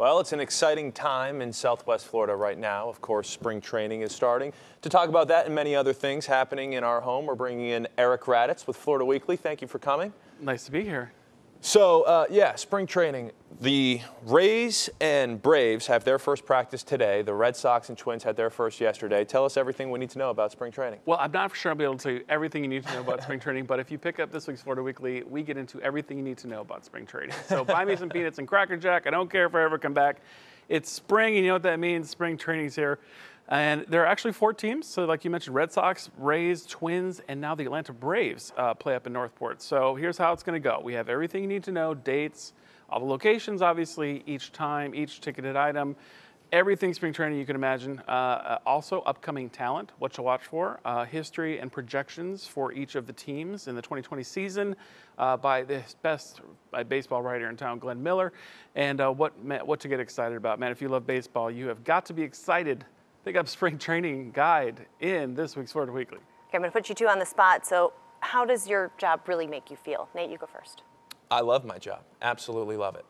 Well, it's an exciting time in Southwest Florida right now. Of course, spring training is starting. To talk about that and many other things happening in our home, we're bringing in Eric Raditz with Florida Weekly. Thank you for coming. Nice to be here. So, yeah, spring training. The Rays and Braves have their first practice today. The Red Sox and Twins had their first yesterday. Tell us everything we need to know about spring training. Well, I'm not sure I'll be able to tell you everything you need to know about spring training, but if you pick up this week's Florida Weekly, we get into everything you need to know about spring training. So buy me some peanuts and Cracker Jack. I don't care if I ever come back. It's spring, and you know what that means. Spring training's here. And there are actually 4 teams. So like you mentioned, Red Sox, Rays, Twins, and now the Atlanta Braves play up in Northport. So here's how it's going to go. We have everything you need to know, dates, all the locations, obviously, each time, each ticketed item, everything spring training you can imagine. Also, upcoming talent, what to watch for, history and projections for each of the teams in the 2020 season by the best baseball writer in town, Glenn Miller, and what to get excited about. Man, if you love baseball, you have got to be excited. Pick up spring training guide in this week's Florida Weekly. Okay, I'm going to put you two on the spot. So how does your job really make you feel? Nate, you go first. I love my job. Absolutely love it.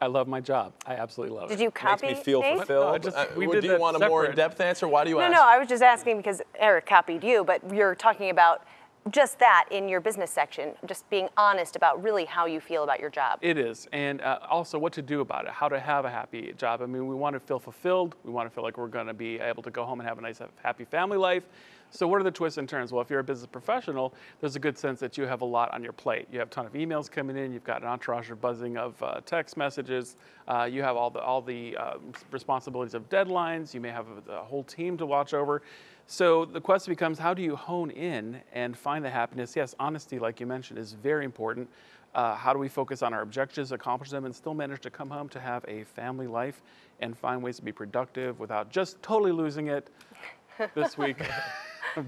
I love my job. I absolutely love it. Did you copy Makes me feel Nate? fulfilled. No, Do you want a more in-depth answer? Why do you ask? No, I was just asking because Eric copied you, but you're talking about just that in your business section, just being honest about really how you feel about your job. It is, and also what to do about it, how to have a happy job. I mean, we want to feel fulfilled. We want to feel like we're going to be able to go home and have a nice, happy family life. So what are the twists and turns? Well, if you're a business professional, there's a good sense that you have a lot on your plate. You have a ton of emails coming in. You've got an entourage or buzzing of text messages. You have all the responsibilities of deadlines. You may have a whole team to watch over. So the question becomes, how do you hone in and find the happiness? Yes, honesty, like you mentioned, is very important. How do we focus on our objectives, accomplish them, and still manage to come home to have a family life and find ways to be productive without just totally losing it this week?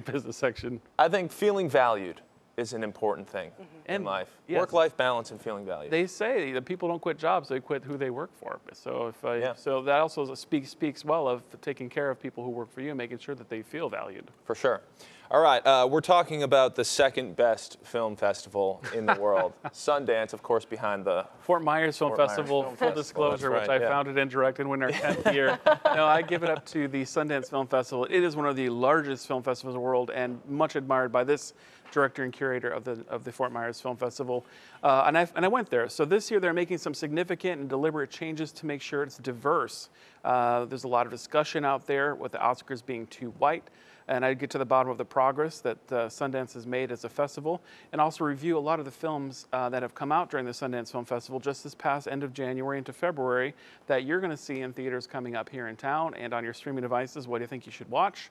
Business section. I think feeling valued is an important thing in life. Yes. Work-life balance and feeling valued. They say that people don't quit jobs; they quit who they work for. So so that also speaks well of taking care of people who work for you and making sure that they feel valued. For sure. All right, we're talking about the second best film festival in the world, Sundance, of course, behind the Fort Myers Film Festival. Full disclosure, right, which I founded and directed when our 10th year. No, I give it up to the Sundance Film Festival. It is one of the largest film festivals in the world and much admired by this director and curator of the Fort Myers Film Festival. And I went there. So this year they're making some significant and deliberate changes to make sure it's diverse. There's a lot of discussion out there with the Oscars being too white. And I'd get to the bottom of the progress that Sundance has made as a festival, and also review a lot of the films that have come out during the Sundance Film Festival just this past end of January into February that you're going to see in theaters coming up here in town and on your streaming devices. What do you think you should watch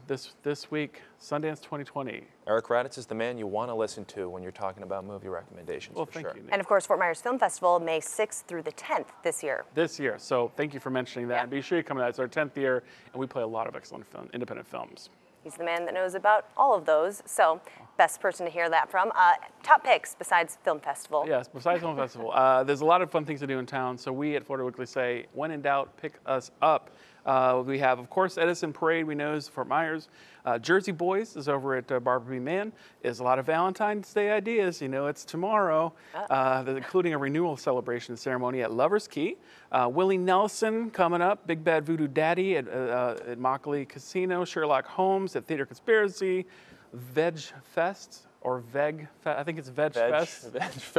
this week, Sundance 2020? Eric Raditz is the man you want to listen to when you're talking about movie recommendations. Well, for thank sure. you, Nick. And of course, Fort Myers Film Festival, May 6th through the 10th this year. This year. So thank you for mentioning that. Yeah. And be sure you come out. It's our 10th year, and we play a lot of excellent independent films. He's the man that knows about all of those. So best person to hear that from. Top picks besides Film Festival. Yes, besides Film Festival. There's a lot of fun things to do in town. So we at Florida Weekly say, when in doubt, pick us up. We have, of course, Edison Parade, we know is Fort Myers. Jersey Boys is over at Barbara B. Mann. There's a lot of Valentine's Day ideas. You know, it's tomorrow, including a renewal celebration ceremony at Lover's Key. Willie Nelson coming up, Big Bad Voodoo Daddy at Immokalee Casino. Sherlock Holmes at Theater Conspiracy. Veg Fest. Or Veg Fest. I think it's Veg Fest.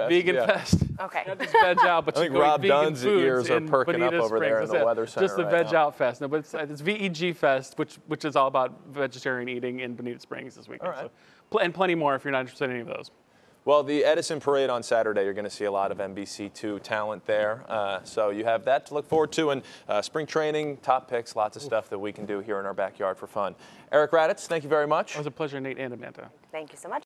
Vegan Fest. Okay. Not just veg out, but I think Rob Dunn's ears are perking up over there in the Weather Center. Just the Veg Out Fest. No, but it's VEG Fest, which is all about vegetarian eating in Bonita Springs this weekend. All right. So, and plenty more if you're not interested in any of those. Well, the Edison Parade on Saturday, you're going to see a lot of NBC2 talent there. So you have that to look forward to. And spring training, top picks, lots of stuff that we can do here in our backyard for fun. Eric Raditz, thank you very much. It was a pleasure, Nate and Amanda. Thank you so much.